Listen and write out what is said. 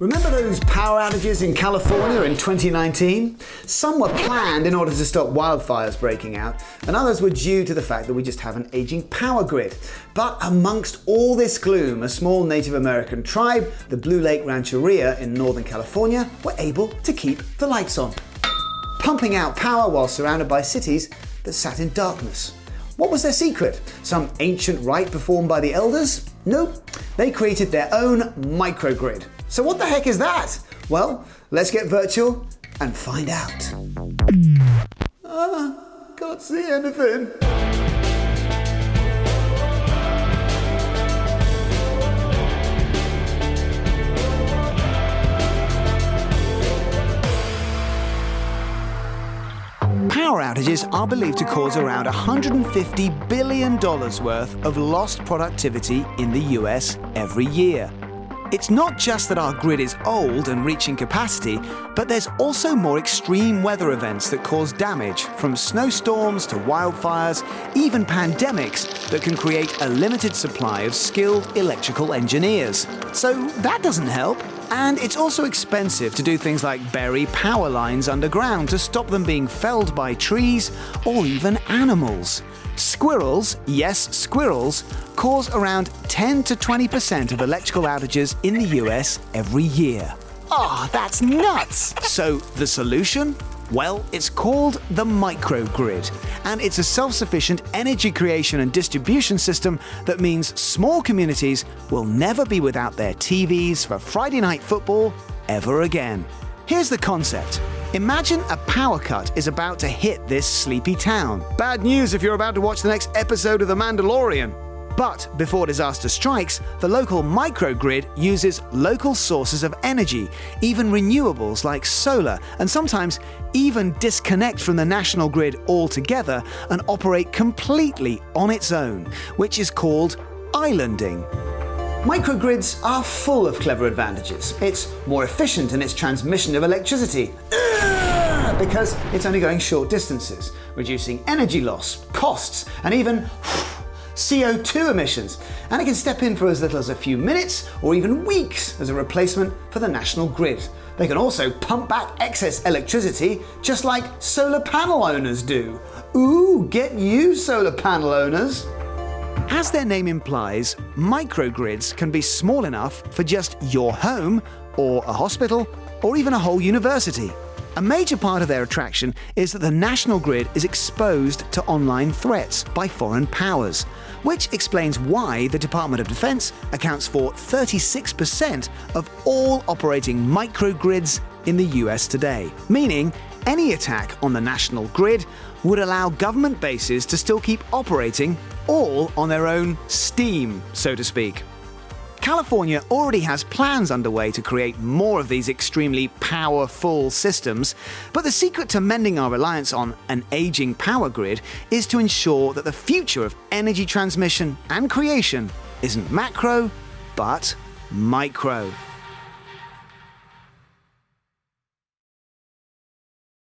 Remember those power outages in California in 2019? Some were planned in order to stop wildfires breaking out, and others were due to the fact that we just have an aging power grid. But amongst all this gloom, a small Native American tribe, the Blue Lake Rancheria in Northern California, were able to keep the lights on, pumping out power while surrounded by cities that sat in darkness. What was their secret? Some ancient rite performed by the elders? Nope, they created their own microgrid. So what the heck is that? Well, let's get virtual and find out. Can't see anything. Power outages are believed to cause around $150 billion worth of lost productivity in the US every year. It's not just that our grid is old and reaching capacity, but there's also more extreme weather events that cause damage, from snowstorms to wildfires, even pandemics that can create a limited supply of skilled electrical engineers. So that doesn't help. And it's also expensive to do things like bury power lines underground to stop them being felled by trees or even animals. Squirrels, yes, squirrels, cause around 10 to 20% of electrical outages in the US every year. That's nuts! So the solution? Well, it's called the microgrid, and it's a self-sufficient energy creation and distribution system that means small communities will never be without their TVs for Friday night football ever again. Here's the concept. Imagine a power cut is about to hit this sleepy town. Bad news if you're about to watch the next episode of The Mandalorian. But before disaster strikes, the local microgrid uses local sources of energy, even renewables like solar, and sometimes even disconnect from the national grid altogether and operate completely on its own, which is called islanding. Microgrids are full of clever advantages. It's more efficient in its transmission of electricity because it's only going short distances, reducing energy loss, costs, and even CO2 emissions. And it can step in for as little as a few minutes or even weeks as a replacement for the national grid. They can also pump back excess electricity just like solar panel owners do. Ooh, get you solar panel owners! As their name implies, microgrids can be small enough for just your home, or a hospital, or even a whole university. A major part of their attraction is that the national grid is exposed to online threats by foreign powers, which explains why the Department of Defense accounts for 36% of all operating microgrids in the US today, meaning any attack on the national grid would allow government bases to still keep operating all on their own steam, so to speak. California already has plans underway to create more of these extremely powerful systems, but the secret to mending our reliance on an aging power grid is to ensure that the future of energy transmission and creation isn't macro, but micro.